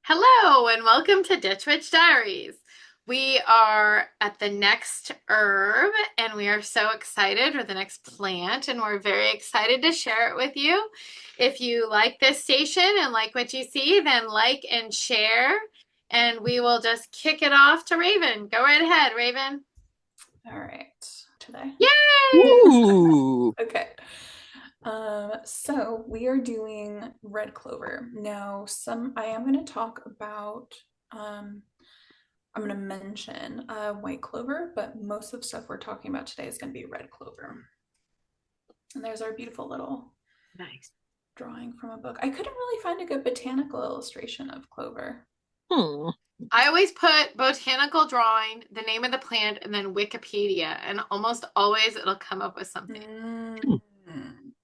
Hello and welcome to Ditch Witch Diaries. We are at the next herb and we are so excited, or the next plant, and we're very excited to share it with you. If you like this station and like what you see, then like and share, and we will just kick it off to Raven. Go right ahead, Raven. All right, today. Yay! Ooh. Okay. So we are doing red clover. Now, I am going to talk about, I'm going to mention white clover, but most of the stuff we're talking about today is going to be red clover. And there's our beautiful little Nice. drawing from a book. I couldn't really find a good botanical illustration of clover. Hmm. I always put botanical drawing, the name of the plant, and then Wikipedia, and almost always it'll come up with something. Mm,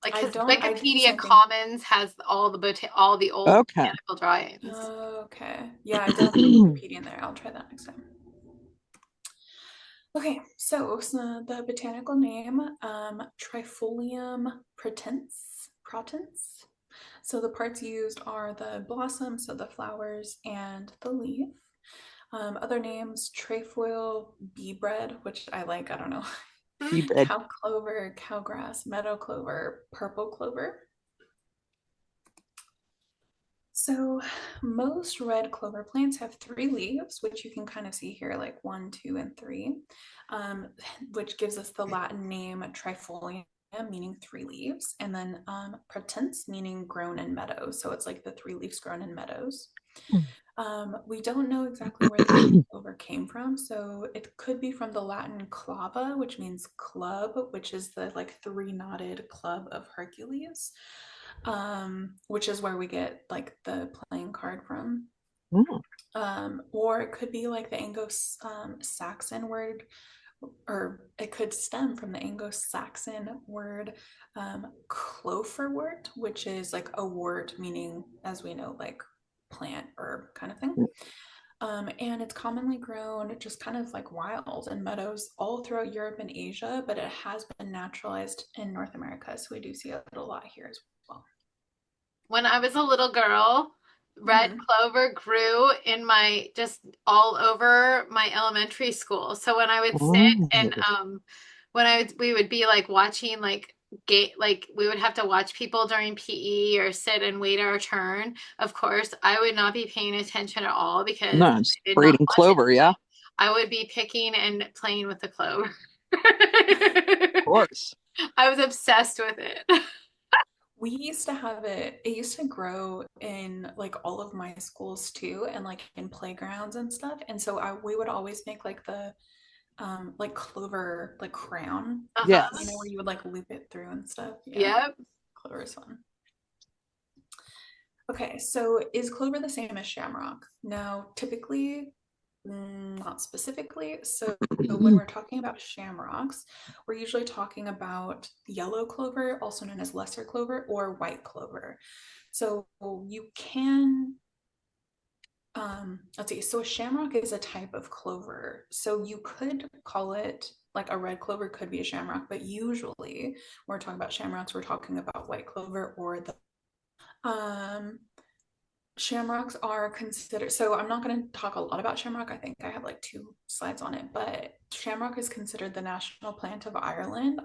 Like, I because don't, I do the Wikipedia same thing. Commons has all the old Okay. botanical drawings. Okay. Yeah, I don't have Wikipedia in there. I'll try that next time. Okay, so the botanical name, Trifolium pratense. So the parts used are the blossom, so the flowers, and the leaf. Other names, trefoil, bee bread, which I like, I don't know, Bee bread. cow clover, cowgrass, meadow clover, purple clover. So most red clover plants have three leaves, which you can kind of see here, like one, two, and three, which gives us the Latin name trifolium, meaning three leaves, and then pratense, meaning grown in meadows. So it's like the three leaves grown in meadows. We don't know exactly where the name clover came from, so it could be from the Latin clava, which means club, which is the like three-knotted club of Hercules, which is where we get like the playing card from. Mm. Or it could be like the Anglo-Saxon word, or it could stem from the Anglo-Saxon word cloferwort, which is like a wort meaning, as we know, like plant, herb kind of thing. And it's commonly grown just kind of like wild in meadows all throughout Europe and Asia, but it has been naturalized in North America. So we do see it a lot here as well. When I was a little girl, red Mm-hmm. clover grew in my just all over my elementary school. So when I would sit and Oh. we would be like watching like we would have to watch people during PE or sit and wait our turn. Of course, I would not be paying attention at all because No, it's I did not braiding watch clover, yeah, of anything. I would be picking and playing with the clover. course. I was obsessed with it. We used to have it used to grow in like all of my schools too, and like in playgrounds and stuff. And so we would always make like the like clover like crown, where Yes. you would like loop it through and stuff. Yeah, Yep. clover is fun. Okay, so is clover the same as shamrock? Now, typically, not specifically. So when we're talking about shamrocks, we're usually talking about yellow clover, also known as lesser clover, or white clover. So you can, let's see, so a shamrock is a type of clover. So you could call it like a red clover could be a shamrock, but usually when we're talking about shamrocks, we're talking about white clover or the um shamrocks are considered, so I'm not going to talk a lot about shamrock. I think I have like two slides on it, but shamrock is considered the national plant of Ireland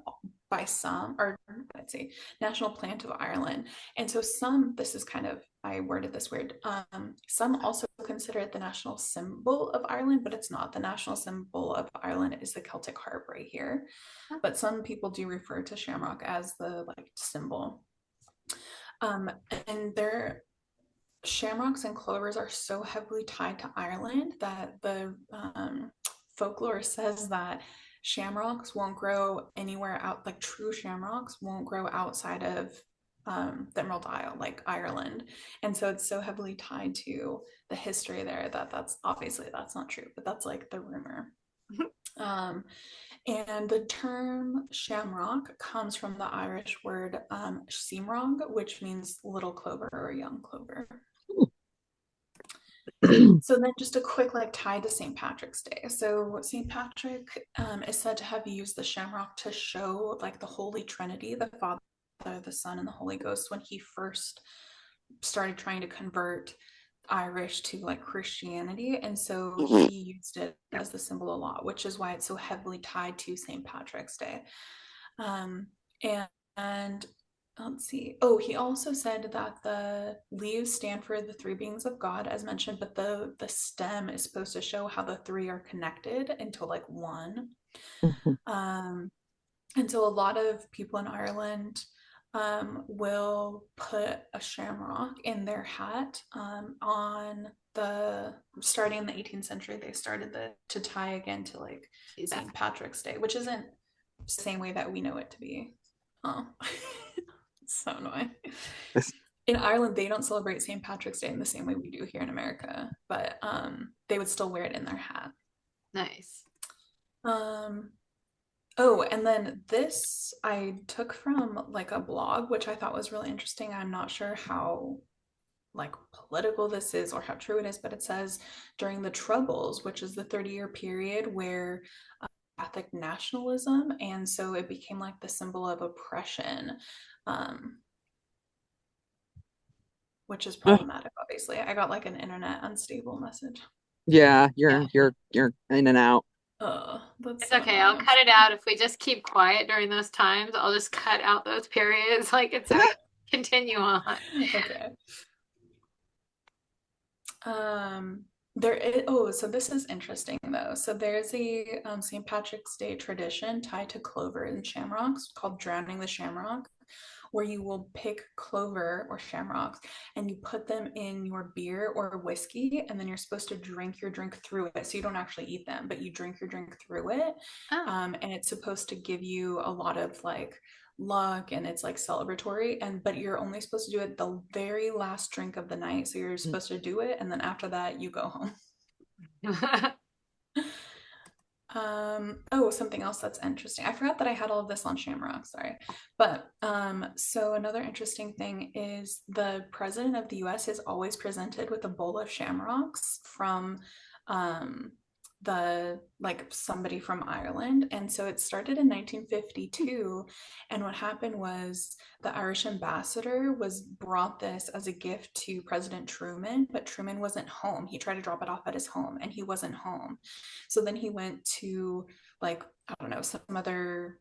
by some, or let's say national plant of Ireland. And so some, this is kind of, I worded this weird, some also consider it the national symbol of Ireland, but it's not. The national symbol of Ireland is the Celtic harp right here, but some people do refer to shamrock as the like symbol. um and they're Shamrocks and clovers are so heavily tied to Ireland that the folklore says that shamrocks won't grow anywhere out, like true shamrocks won't grow outside of the Emerald Isle, like Ireland. And so it's so heavily tied to the history there that that's obviously that's not true, but that's like the rumor. Um, and the term shamrock comes from the Irish word seamrog, which means little clover or young clover. So then just a quick like tie to St. Patrick's Day. So St. Patrick is said to have used the shamrock to show like the Holy Trinity, the Father, the Son, and the Holy Ghost when he first started trying to convert Irish to like Christianity, and so he used it as the symbol a lot, which is why it's so heavily tied to St. Patrick's Day. Um, and, and let's see. Oh, he also said that the leaves stand for the three beings of God, as mentioned, but the stem is supposed to show how the three are connected into like one. Mhm. Um, and so a lot of people in Ireland will put a shamrock in their hat on the starting in the 18th century. They started to tie again to like See that. St. Patrick's Day, which isn't the same way that we know it to be. Oh, it's so annoying. In Ireland, they don't celebrate St. Patrick's Day in the same way we do here in America, but they would still wear it in their hat. Nice. Um, Oh, and then this I took from like a blog, which I thought was really interesting. I'm not sure how like political this is or how true it is, but it says during the Troubles, which is the 30-year period where Catholic nationalism, and so it became like the symbol of oppression, um, which is problematic, obviously. I got like an internet unstable message. Yeah, Yeah. you're in and out. Oh, that's It's so okay. I'll annoying. I'm cut it out if we just keep quiet during those times. I'll just cut out those periods. Like it's okay. Continue on. okay. There is, oh, so this is interesting though. So there's a St. Patrick's Day tradition tied to clover and shamrocks called drowning the shamrock, where you will pick clover or shamrocks and you put them in your beer or whiskey, and then you're supposed to drink your drink through it. So you don't actually eat them, but you drink your drink through it. Oh. And it's supposed to give you a lot of like luck, and it's like celebratory, and but you're only supposed to do it the very last drink of the night, so you're supposed to do it and then after that you go home. Oh, something else that's interesting. I forgot that I had all of this on Shamrock, sorry. But so another interesting thing is the president of the US is always presented with a bowl of shamrocks from um the like somebody from Ireland. And so it started in 1952. And what happened was the Irish ambassador was brought this as a gift to President Truman, but Truman wasn't home. He tried to drop it off at his home and he wasn't home. So then he went to like, I don't know, some other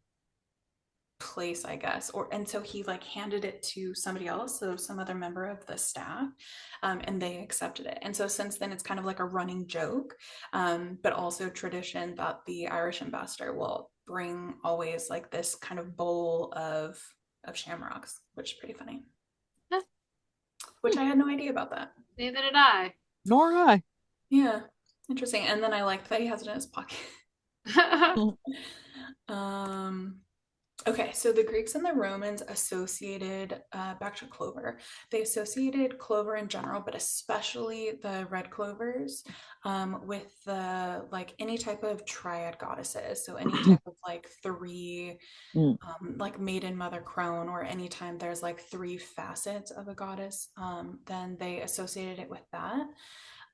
place, I guess, or and so he like handed it to somebody else, so some other member of the staff, and they accepted it. And so since then, it's kind of like a running joke, but also tradition that the Irish ambassador will bring always like this kind of bowl of shamrocks, which is pretty funny. Which I had no idea about that. Neither did I. Nor I. Yeah, interesting. And then I like that he has it in his pocket. Mm. um Okay, so the Greeks and the Romans associated, back to clover, they associated clover in general, but especially the red clovers, with the like any type of triad goddesses. So any type of like three, like maiden, mother, crone, or anytime there's like three facets of a goddess, then they associated it with that.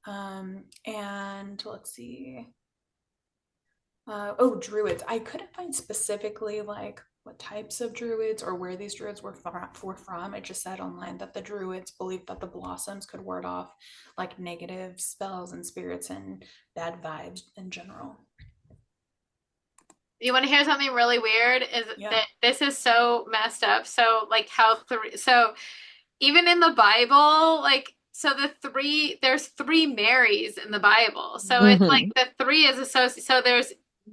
And let's see. Oh, druids. I couldn't find specifically like what types of druids or where these druids were from. It just said online that the druids believed that the blossoms could ward off like negative spells and spirits and bad vibes in general. You want to hear something really weird? Is Yeah. that this is so messed up. So like how three so even in the Bible, like so there's three Marys in the Bible. So it's like Hmm. the three is associated. So there's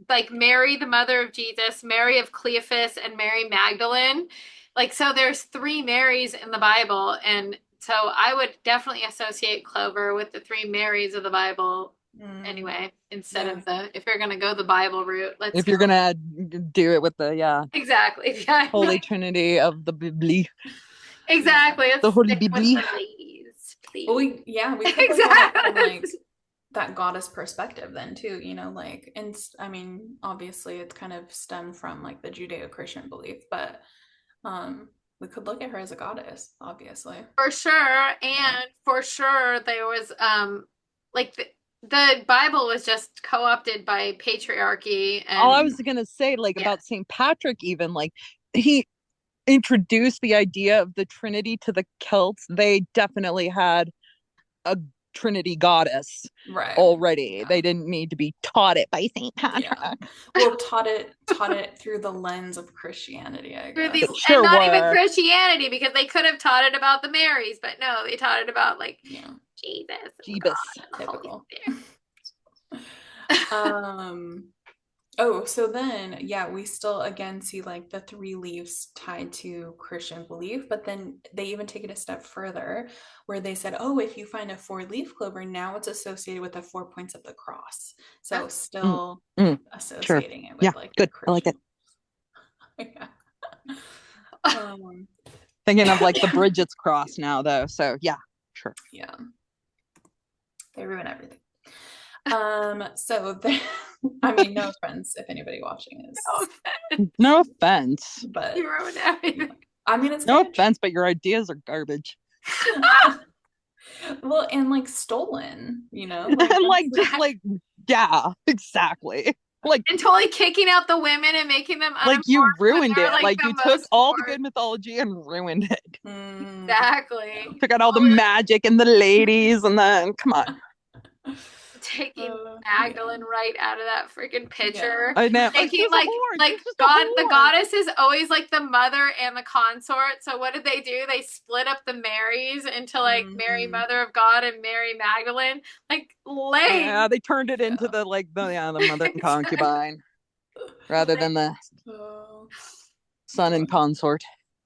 like Mary, the mother of Jesus, Mary of Cleophas, and Mary Magdalene. Like so there's three Marys in the Bible, and so I would definitely associate Clover with the three Marys of the Bible Mm, anyway, instead yeah. of the if you're gonna go the Bible route, let's If go you're gonna do it with the exactly. Yeah, Holy Trinity of the Bible, Yeah. exactly. Let's the Holy stick with Bible. the ladies, Well, please. we could look at it from Exactly. like that goddess perspective then too, like, and I mean, obviously it's kind of stemmed from like the Judeo-Christian belief, but we could look at her as a goddess, obviously. For sure. Yeah. And for sure there was like the Bible was just co-opted by patriarchy All I and was gonna say, like yeah. about Saint Patrick, even like he introduced the idea of the Trinity to the Celts. They definitely had a Trinity goddess Right. already. Yeah. They didn't need to be taught it by Saint Yeah. Patrick. Well, taught it through the lens of Christianity, I Through guess. the It and sure not even were. Christianity, because they could have taught it about the Marys, but no, they taught it about like Yeah. Jesus and God Jeebus. and the Holy Typical. Spirit. Oh, so then, yeah, we still again see like the three leaves tied to Christian belief, but then they even take it a step further where they said, oh, if you find a four-leaf clover, now it's associated with the 4 points of the cross. So Mm, still mm, sure. associating it Yeah, with like the good. I like it. Christian. Yeah. Um, Thinking of like the Bridget's cross now, though. So yeah, sure. yeah, they ruin everything. So I mean, no offense if anybody watching is, No offense. but You ruined yeah. everything. I mean, it's No kind of offense, but your ideas are garbage. well, and like stolen, like And like just that's like yeah, exactly. Like And totally kicking out the women and making them you unimport when ruined they're it. like Like the you took most all the good important. mythology and ruined it. Yeah. Exactly. Took out all the Totally magic and the ladies and then come on. taking Yeah. Magdalene right out of that freaking Yeah. picture. I know. Like she Making was a whore. She like was just a God the whore. goddess is always like the mother and the consort. So what did they do? They split up the Marys into like Mary Hmm. Mother of God and Mary Magdalene. Like Yeah, lame. they turned it into Yeah. the like the mother and Exactly. concubine rather than the Oh, son and God. consort.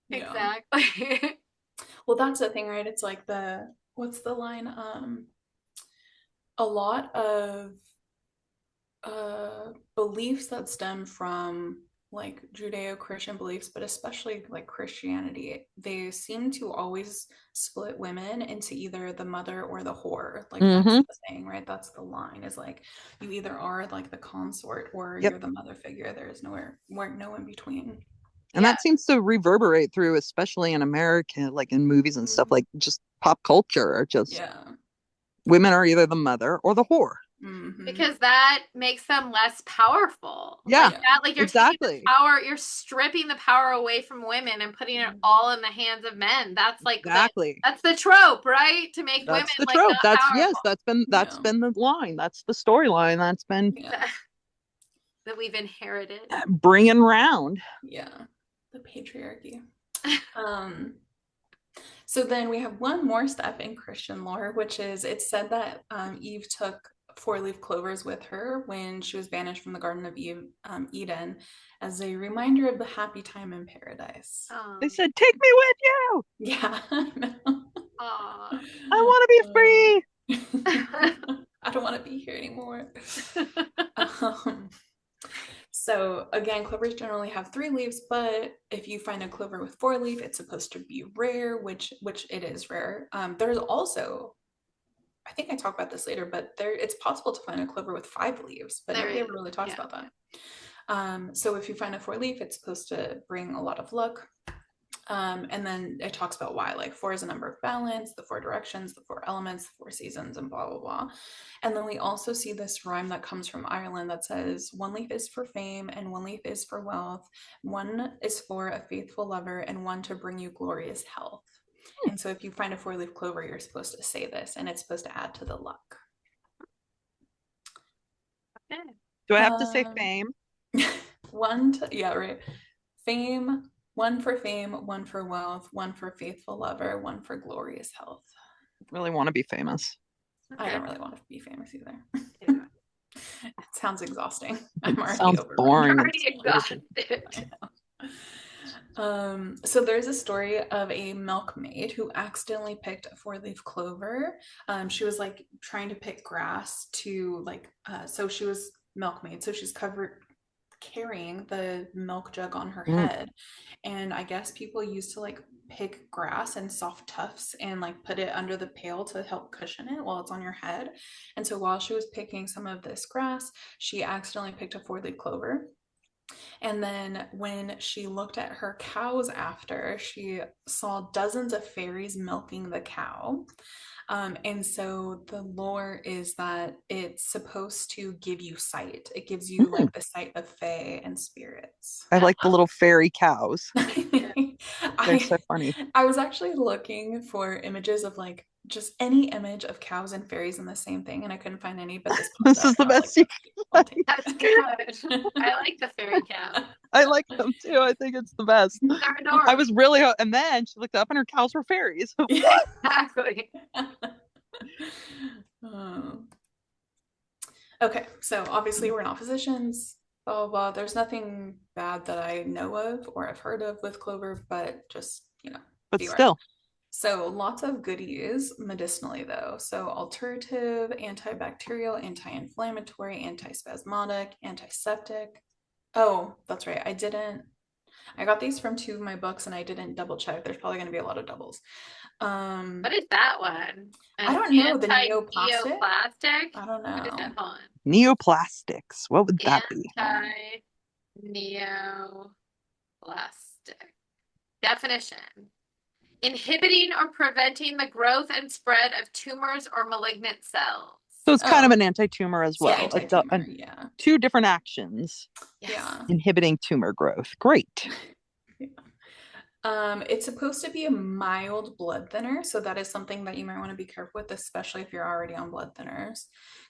Yeah. Exactly. Well, that's the thing, right? It's like what's the line? A lot of beliefs that stem from like Judeo-Christian beliefs, but especially like Christianity, they seem to always split women into either the mother or the whore. Like that's Mm-hmm. the thing, right? That's the line is like you either are like the consort or Yep. you're the mother figure. There is no in between. And Yeah. that seems to reverberate through, especially in America, like in movies and stuff, Mhm. like just pop culture, or just Yeah. women are either the mother or the whore. Hmm. Because that makes them less powerful. Yeah, Like Yeah. that, like you're taking the exactly. power, you're stripping the power away from women and putting it all in the hands of men. That's like Exactly. that's the trope, right? To make women That's the like trope. not That's yes, powerful. that's Yeah. been the line. That's the storyline. That's been Yeah. That we've inherited. bringing round. Yeah. The patriarchy. Um, So then we have one more step in Christian lore, which is it's said that Eve took four-leaf clovers with her when she was banished from the Garden of Eden as a reminder of the happy time in paradise. They Oh, said, "Take me with you. Yeah, I know. aw. I want to be free." I don't want to be here anymore. Um, So again, clovers generally have three leaves, but if you find a clover with four leaf, it's supposed to be rare, which it is rare. There's also, I think I talk about this later, but it's possible to find a clover with five leaves, but There nobody is. ever really talks Yeah. about that. So if you find a four leaf, it's supposed to bring a lot of luck. And then it talks about why, like four is a number of balance, the four directions, the four elements, the four seasons, and blah, blah, blah. And then we also see this rhyme that comes from Ireland that says, one leaf is for fame, and one leaf is for wealth, one is for a faithful lover, and one to bring you glorious health. And so if you find a four-leaf clover, you're supposed to say this, and it's supposed to add to the luck. Okay. Do I have to say Um, fame? yeah, right. Fame, one for fame, one for wealth, one for faithful lover, one for glorious health. Really want to be famous. I Okay. don't really want to be famous either. Yeah. It sounds exhausting. It I'm already sounds overrun. You're boring and already stupid. exhausted. So there's a story of a milkmaid who accidentally picked a four-leaf clover. She was like trying to pick grass to so she was milkmaid, so she's covered carrying the milk jug on her Mm. head, and I guess people used to like pick grass and soft tufts and like put it under the pail to help cushion it while it's on your head. And so while she was picking some of this grass, she accidentally picked a four-leaf clover. And then when she looked at her cows after, she saw dozens of fairies milking the cow. And so the lore is that it's supposed to give you sight. It gives you Mm. like the sight of fae and spirits. I like the little fairy cows. They're I so funny. I was actually looking for images of like just any image of cows and fairies in the same thing, and I couldn't find any, but this popped This up, is the and I was like, best you I'll can take That's good. I like the fairy cow. I like them too. I think it's the best. They're I adorable. was really, and then she looked up and her cows were fairies. Exactly. Um, okay, so obviously we're not physicians, blah blah blah. There's nothing bad that I know of or I've heard of with clover, but just, But be aware. still, So lots of goodies medicinally though. So alterative, antibacterial, anti-inflammatory, antispasmodic, antiseptic. Oh, that's right. I got these from two of my books and I didn't double check. There's probably going to be a lot of doubles. What is that one? I An don't know. The neoplastic? anti-neoplastic? I don't What is that? know. Hold on. neoplastics. What would that be? Anti-neoplastic. Definition. Inhibiting or preventing the growth and spread of tumors or malignant cells. So it's kind of Oh, an anti-tumor as yeah, well. anti-tumor. Yeah. Two different actions Yes. Yeah. inhibiting tumor growth. Great. Yeah. It's supposed to be a mild blood thinner, so that is something that you might want to be careful with, especially if you're already on blood thinners.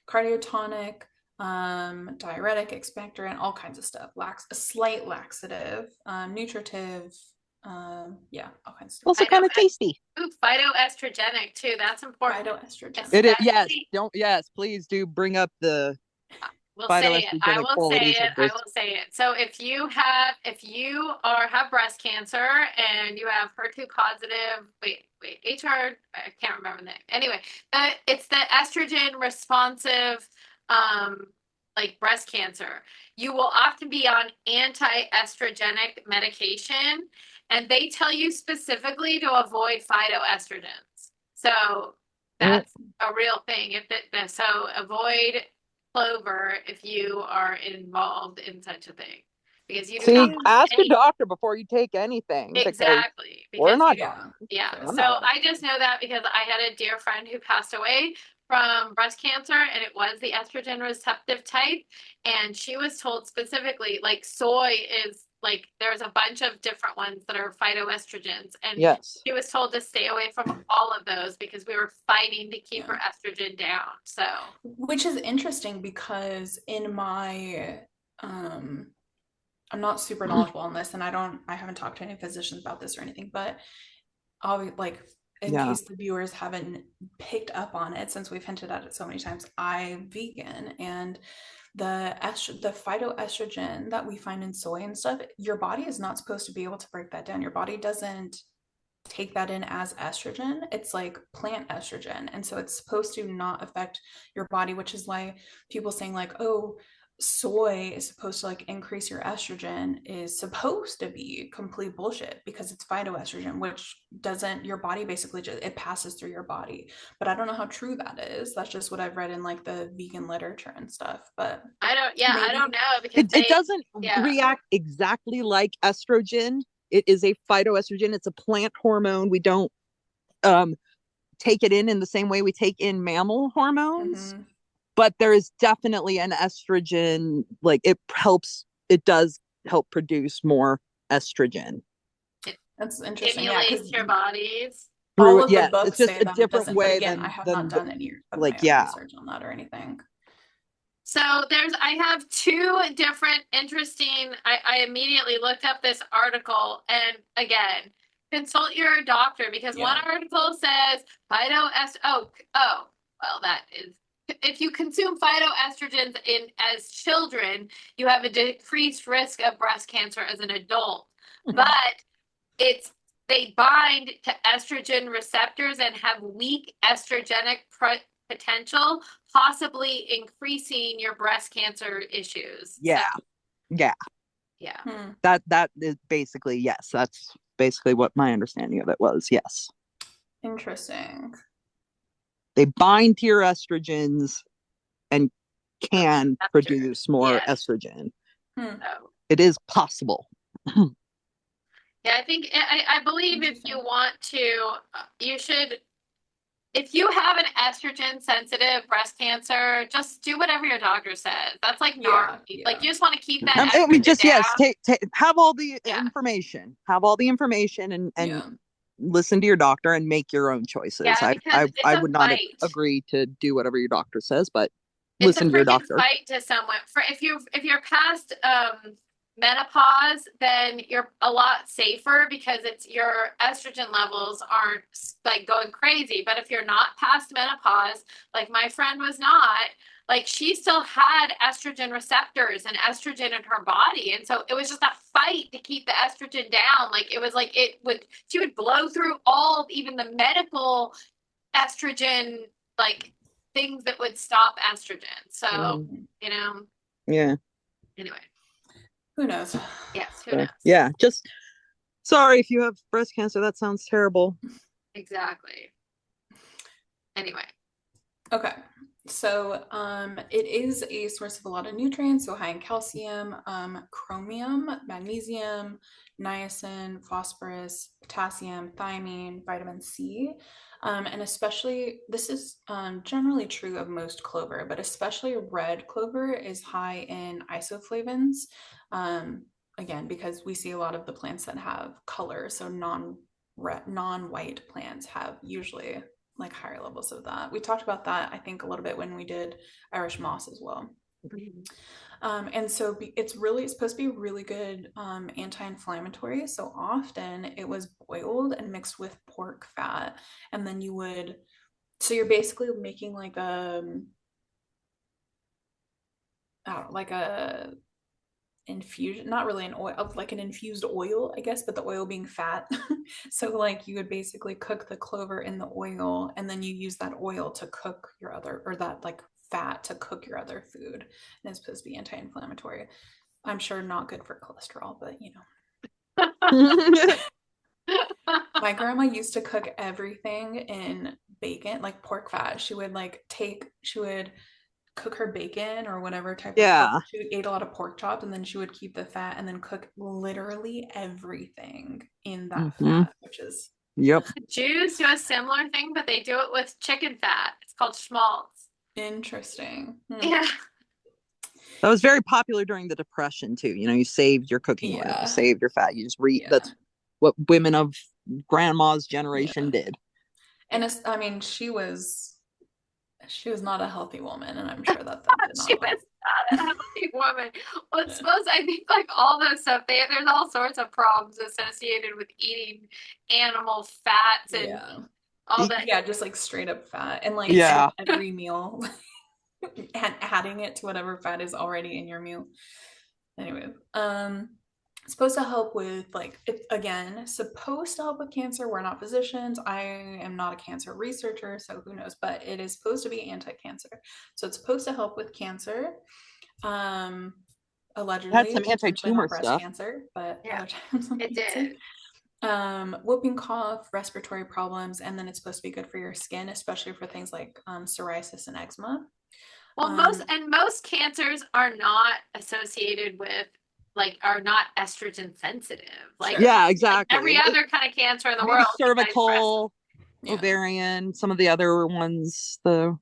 Cardiotonic, diuretic, expectorant, all kinds of stuff. A slight laxative, nutritive, yeah, all kinds of stuff. Also kind of tasty. Ooh, phytoestrogenic too. That's important. Phytoestrogen. It is, yes. Especially, Don't, yes, please do bring up the we'll say it. I phytoestrogenic will say qualities it. of I this. will say it. So if you have breast cancer and you have HER2 positive, wait, HR, I can't remember the name. Anyway, it's the estrogen responsive, like breast cancer. You will often be on anti-estrogenic medication, and they tell you specifically to avoid phytoestrogens. So that's a real thing. So avoid clover if you are involved in such a thing, because you do not See, want ask your any. doctor before you take anything because Exactly, we're because not you, Yeah. doctors. yeah. I'm So not. I just know that because I had a dear friend who passed away from breast cancer, and it was the estrogen receptive type. And she was told specifically, like soy is like there's a bunch of different ones that are phytoestrogens, and Yes. she was told to stay away from all of those because we were fighting to keep Yeah. her estrogen down. So Which is interesting because in my I'm not super knowledgeable on this and I haven't talked to any physicians about this or anything, but I'll like in Yeah. case the viewers haven't picked up on it since we've hinted at it so many times, I'm vegan and the phytoestrogen that we find in soy and stuff, your body is not supposed to be able to break that down. Your body doesn't take that in as estrogen. It's like plant estrogen. And so it's supposed to not affect your body, which is why people saying like, oh, soy is supposed to like increase your estrogen is supposed to be complete bullshit because it's phytoestrogen, which doesn't, your body basically just, it passes through your body. But I don't know how true that is. That's just what I've read in like the vegan literature and stuff. But I don't maybe, know because It doesn't yeah. react exactly like estrogen. It is a phytoestrogen. It's a plant hormone. We don't take it in the same way we take in mammal hormones. mm-hmm. But there is definitely an estrogen, like it does help produce more estrogen. That's interesting. Yeah, Stimulates because your bodies. all of the Yes, it's books just say a that it different doesn't. But way again, I have not done any of my like, own yeah. research on that or anything. So I have two different interesting, I immediately looked up this article and again, consult your doctor because one article says well, that is, if you consume phytoestrogens as children, you have a decreased risk of breast cancer as an adult. But they bind to estrogen receptors and have weak estrogenic potential, possibly increasing your breast cancer issues. Yeah. So, yeah. Yeah. That is basically, yes, that's basically what my understanding of it was. Yes. Interesting. They bind to your estrogens and can produce more estrogen. So, it is possible. yeah, I believe if you want to, you should, if you have an estrogen sensitive breast cancer, just do whatever your doctor says. That's like normal. Like you just want to keep that estrogen down. Have all the information. Have all the information and listen to your doctor and make your own choices. Yeah, because it's I a would not fight. agree to do whatever your doctor says, but It's a listen to your freaking doctor. fight to someone. For if you're past menopause, then you're a lot safer because it's your estrogen levels aren't like going crazy. But if you're not past menopause, like my friend was not, like she still had estrogen receptors and estrogen in her body. And so it was just a fight to keep the estrogen down. Like it was like she would blow through all even the medical estrogen like things that would stop estrogen. So, you know, Yeah. anyway, Who knows? yes, who So, knows? yeah, just sorry if you have breast cancer. That sounds terrible. Exactly. Anyway, Okay. So it is a source of a lot of nutrients, so high in calcium, chromium, magnesium, niacin, phosphorus, potassium, thiamine, vitamin C. And especially, this is generally true of most clover, but especially red clover is high in isoflavones. Again, because we see a lot of the plants that have color, so non-white plants have usually like higher levels of that. We talked about that, I think, a little bit when we did Irish moss as well. And so it's supposed to be really good anti-inflammatory. So often it was boiled and mixed with pork fat. And then so you're basically making like a infusion, not really an oil, of like an infused oil, I guess, but the oil being fat. So like you would basically cook the clover in the oil, and then you use that oil to cook your other, or that like fat to cook your other food. And it's supposed to be anti-inflammatory. I'm sure not good for cholesterol, but my grandma used to cook everything in bacon, like pork fat. She would cook her bacon or whatever type of pork. Yeah. She ate a lot of pork chops, and then she would keep the fat and then cook literally everything in that fat, which is Yep. Jews do a similar thing, but they do it with chicken fat. It's called schmaltz. interesting. Yeah. That was very popular during the Depression too. You saved your cooking oil, you saved your fat. You just that's what women of grandma's generation did. And I mean, she was not a healthy woman, and I'm sure that did not She help. was not a healthy woman. Well, it's supposed, I think, like all those stuff, there's all sorts of problems associated with eating animal fats and all that. Yeah, just like straight up fat, and like every meal, and adding it to whatever fat is already in your meal. Anyway, it's supposed to help with supposed to help with cancer. We're not physicians. I am not a cancer researcher, so who knows, but it is supposed to be anti-cancer. So it's supposed to help with cancer. Allegedly had some anti-tumor breast stuff. Cancer, but yeah, it did. Whooping cough, respiratory problems, and then it's supposed to be good for your skin, especially for things like psoriasis and eczema. Well, most cancers are not associated with are not estrogen sensitive. Like exactly. Like every other kind of cancer in the world. Cervical, ovarian, some of the other ones. But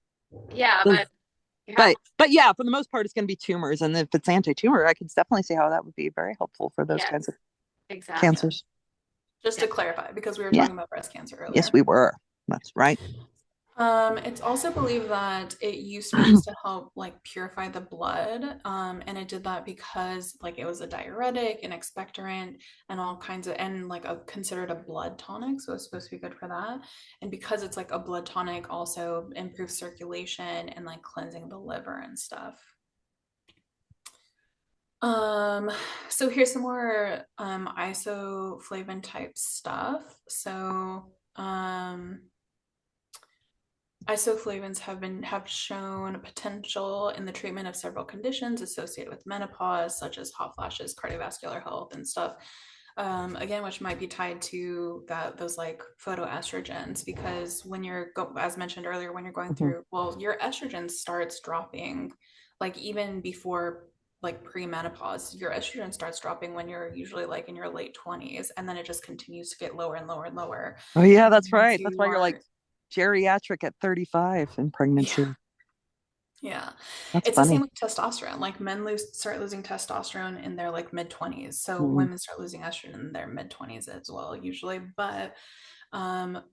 yeah, for the most part, it's going to be tumors, and if it's anti-tumor, I could definitely see how that would be very helpful for those kinds of cancers. Just to clarify, because we were talking about breast cancer earlier. Yes, we were. That's right. It's also believed that it used to be used to help like purify the blood, and it did that because like it was a diuretic, an expectorant, and all kinds of, and like considered a blood tonic, so it's supposed to be good for that. And because it's like a blood tonic, also improves circulation and like cleansing the liver and stuff. So here's some more isoflavone type stuff. So isoflavones have shown potential in the treatment of several conditions associated with menopause, such as hot flashes, cardiovascular health, and stuff. Again, which might be tied to those like phytoestrogens, because when as mentioned earlier, when you're going through, your estrogen starts dropping, like even before like pre-menopause, your estrogen starts dropping when you're usually like in your late 20s, and then it just continues to get lower and lower and lower. Oh yeah, that's right. That's why you're like geriatric at 35 in pregnancy. Yeah. That's it's funny. The same with testosterone. Like men start losing testosterone in their like mid-20s. So women start losing estrogen in their mid-20s as well, usually. But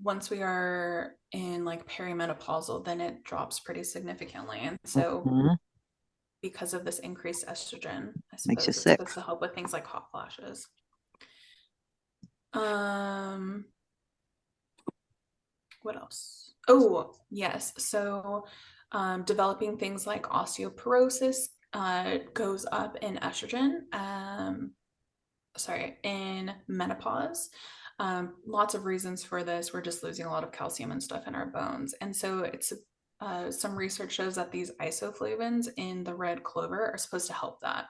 Once we are in like perimenopausal, then it drops pretty significantly. And so because of this increased estrogen, I Makes you suppose it's sick. supposed to help with things like hot flashes. What else? Oh, yes. So developing things like osteoporosis goes up in estrogen, in menopause. Lots of reasons for this. We're just losing a lot of calcium and stuff in our bones. And so it's some research shows that these isoflavones in the red clover are supposed to help that.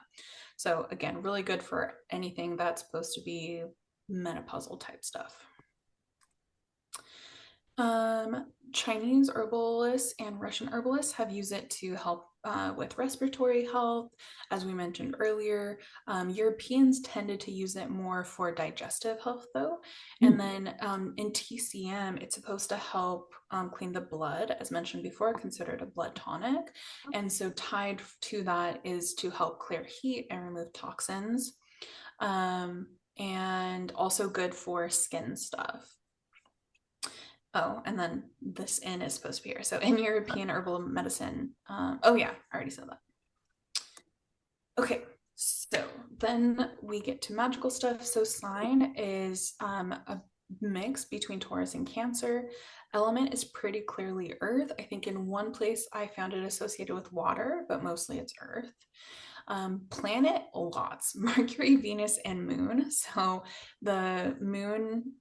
So again, really good for anything that's supposed to be menopausal type stuff. Chinese herbalists and Russian herbalists have used it to help with respiratory health. As we mentioned earlier, Europeans tended to use it more for digestive health, though. And then in TCM, it's supposed to help clean the blood, as mentioned before, considered a blood tonic. And so tied to that is to help clear heat and remove toxins, and also good for skin stuff. Oh, and then this N is supposed to be here. So in European herbal medicine, oh yeah, I already said that. Okay, so then we get to magical stuff. So sign is a mix between Taurus and Cancer. Element is pretty clearly Earth. I think in one place I found it associated with water, but mostly it's Earth. Planet, lots: Mercury, Venus, and Moon. So the Moon,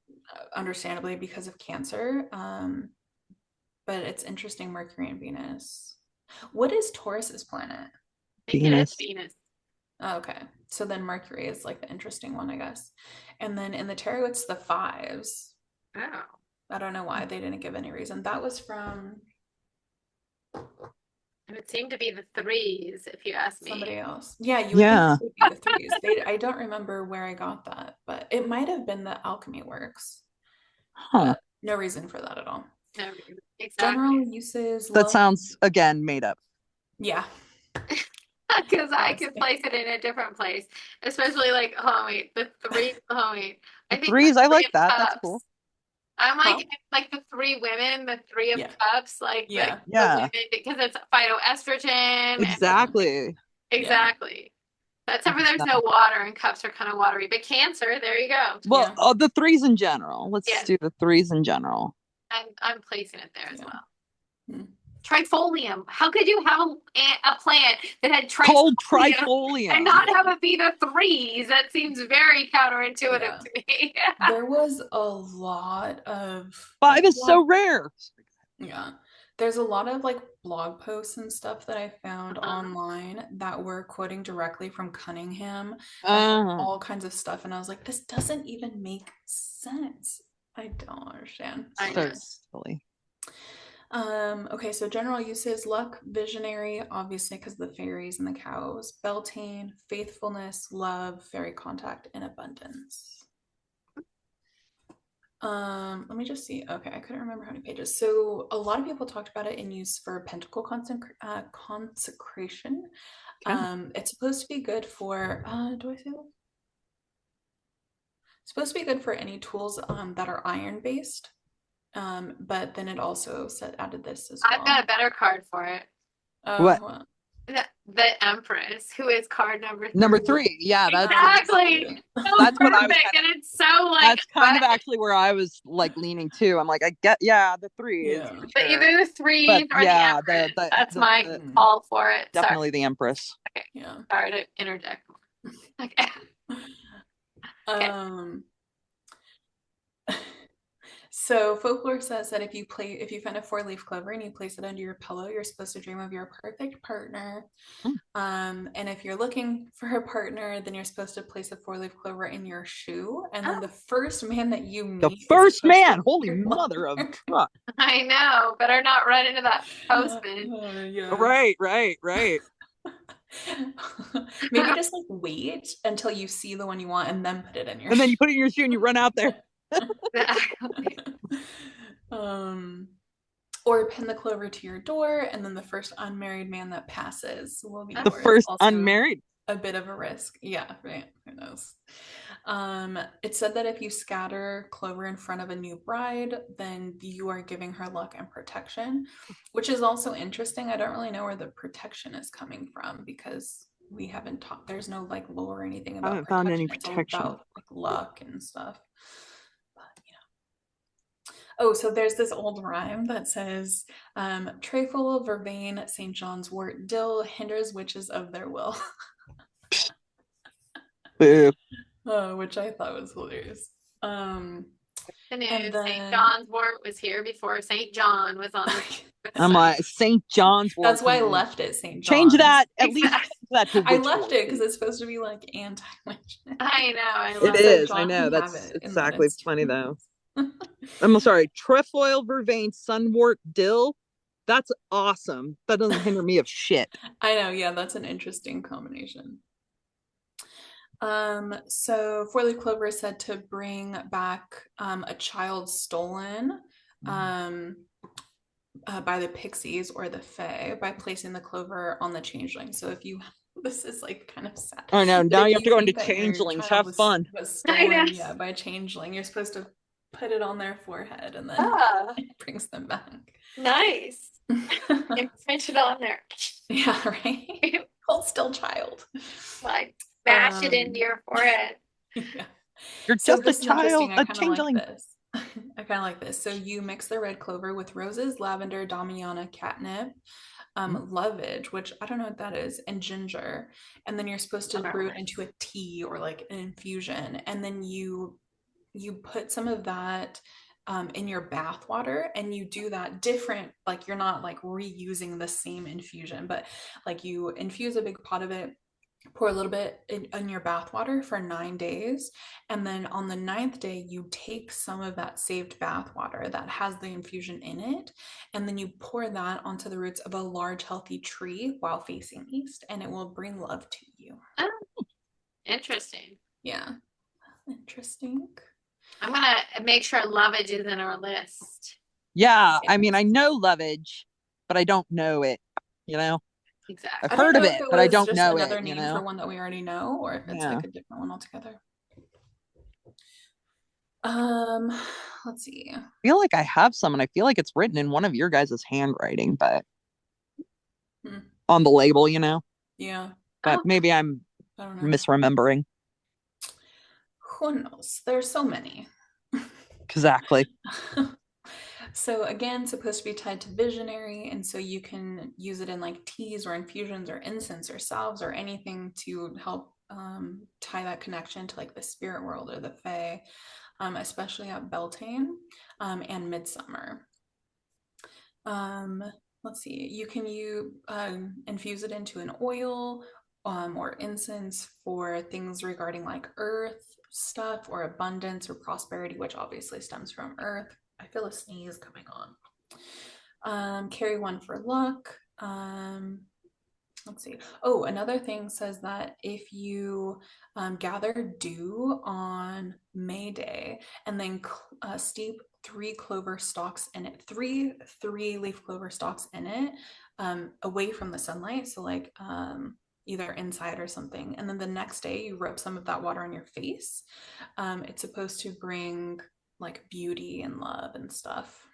understandably because of Cancer, but it's interesting, Mercury and Venus. What is Taurus's planet? I think it is Venus. Oh, okay, so then Mercury is like the interesting one, I guess. And then in the tarot, it's the fives. Oh. I don't know why they didn't give any reason. That was from It would seem to be the threes, if you ask me. somebody else. Yeah, you would think it would be the threes. I don't remember where I got that, but it might have been the alchemy works. But no reason for that at all. No reason. Exactly. General uses. That sounds, again, made up. Yeah. Because I could place it in a different place, especially like, the three. I think threes. I like that. That's cool. I'm like the three women, the three of cups, like the women, because it's phytoestrogen. Exactly. Exactly. That's whenever there's no water and cups are kind of watery. But Cancer, there you go. Well, the threes in general. Let's do the threes in general. I'm placing it there as well. Trifolium. How could you have a plant that had trifolium and not have it be the threes? That seems very counterintuitive to me. There was a lot of five is so rare. Yeah. There's a lot of like blog posts and stuff that I found online that were quoting directly from Cunningham, all kinds of stuff, and I was like, this doesn't even make sense. I don't understand. So silly. Okay, so general uses: luck, visionary, obviously because of the fairies and the cows; Beltane, faithfulness, love, fairy contact, and abundance. Let me just see. Okay, I couldn't remember how many pages. So a lot of people talked about it in use for pentacle consecration. It's supposed to be good for do I say that? It's supposed to be good for any tools that are iron based. But then it also added this as well. I've got a better card for it. What? The Empress, who is card number 3. Number 3, yeah, exactly. That's what I was and it's so like that's kind of actually where I was like leaning to. I'm like, I get the 3 is for but sure. either the 3 or the Empress. That's my call for it. Definitely the Empress. Okay. Yeah. Sorry to interject. Okay. So folklore says that if you find a 4-leaf clover and you place it under your pillow, you're supposed to dream of your perfect partner. And if you're looking for a partner, then you're supposed to place a 4-leaf clover in your shoe. And then the first man that you meet, holy mother of truck. I know, better not run into that postman. Right. Maybe just like wait until you see the one you want and then put it in your shoe. And then you put it in your shoe and you run out there. Or pin the clover to your door, and then the first unmarried man that passes will be the first unmarried. a bit of a risk. Yeah, right. Who knows? It said that if you scatter clover in front of a new bride, then you are giving her luck and protection, which is also interesting. I don't really know where the protection is coming from because we haven't taught, there's no like lore or anything I about haven't found any protection. It's all protection. about like luck and stuff. But oh, so there's this old rhyme that says, trefoil, vervain, St. John's wort, dill hinders witches of their will. Boo. Which I thought was hilarious. The And news, St. then John's wort was here before St. John was on the I'm site. like, St. John's wort. that's why I Come on. left it St. Change John's. that. At least Exactly. change that to I witch left wort. it because it's supposed to be like anti-witch. I know, I It love So it. is. I John know. can have That's it in exactly its funny truth. though. I'm sorry. Trefoil, vervain, sunwort, dill. That's awesome. That doesn't hinder me of shit. I know, yeah, that's an interesting combination. So four-leaf clover is said to bring back a child stolen um, by the pixies or the fae by placing the clover on the changeling. So if you, this is like kind of sad, Oh no, but now if you have to you go into think that your changelings. child Have fun. was I know. stolen, yeah, by a changeling, you're supposed to put it on their forehead and then Ah, it brings them back. nice. Imprint it on there. Yeah, right. Hold still, child. Like, bash it into Um, your forehead. yeah. You're So just a this is child, interesting. I a kind of like changeling. this. I kind of like this. So you mix the red clover with roses, lavender, damiana, catnip, lovage, which I don't know what that is, and ginger. And then you're supposed to brew it into a tea or like an infusion. And then you put some of that in your bath water, and you do that different, like you're not like reusing the same infusion, but like you infuse a big pot of it, pour a little bit in your bath water for 9 days, and then on the ninth day you take some of that saved bath water that has the infusion in it, and then you pour that onto the roots of a large healthy tree while facing east, and it will bring love to you. Oh, interesting. Yeah, interesting. I'm gonna make sure lovage is in our list. Yeah, I mean, Yes. I know lovage, but I don't know it. You know, Exactly. I've I don't heard of know if it, it but I was don't just know it. another You name for know, one that we already know, or if it's yeah. like a different one altogether. Um, let's see. I feel like I have some, and I feel like it's written in one of your guys' handwriting, but on the label, you know. Yeah, But Oh, maybe I'm I don't know. misremembering. Who knows? There's so many. Exactly. So again, supposed to be tied to visionary, and so you can use it in like teas or infusions or incense or salves or anything to help tie that connection to like the spirit world or the fae, especially at Beltane and Midsummer. Um, let's see, you can infuse it into an oil or incense for things regarding like earth stuff or abundance or prosperity, which obviously stems from earth. I feel a sneeze coming on. Carry one for luck. Let's see. Oh, another thing says that if you gather dew on May Day and then steep three clover stalks in it, three leaf clover stalks in it, away from the sunlight. So like either inside or something. And then the next day you rub some of that water on your face. It's supposed to bring like beauty and love and stuff.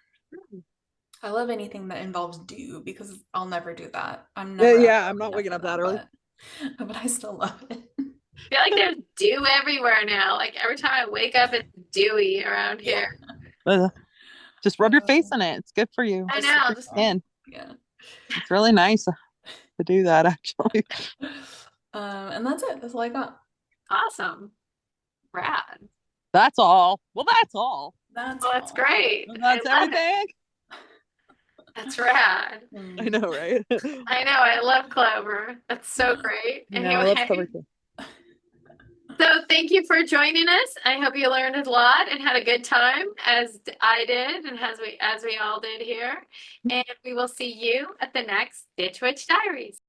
I love anything that involves dew because I'll never do that. I'm Yeah, never ever yeah. I'm old not enough waking for up that that, early. but I still love it. I feel like there's dew everywhere now. Like every time I wake up, it's dewy around Yeah. here. Just rub your face in it. It's good for you. I Just know. Good Just, for your skin. yeah. It's really nice to do that, actually. And that's it. That's all I got. awesome. Rad. That's all. Well, that's all. That's Well, that's all. great. I That's love it. everything. That's rad. I know, right? I know. I love Clover. That's so great. Yeah, I love Anyway, Clover too. so thank you for joining us. I hope you learned a lot and had a good time, as I did, and as we all did here. And we will see you at the next Ditch Witch Diaries.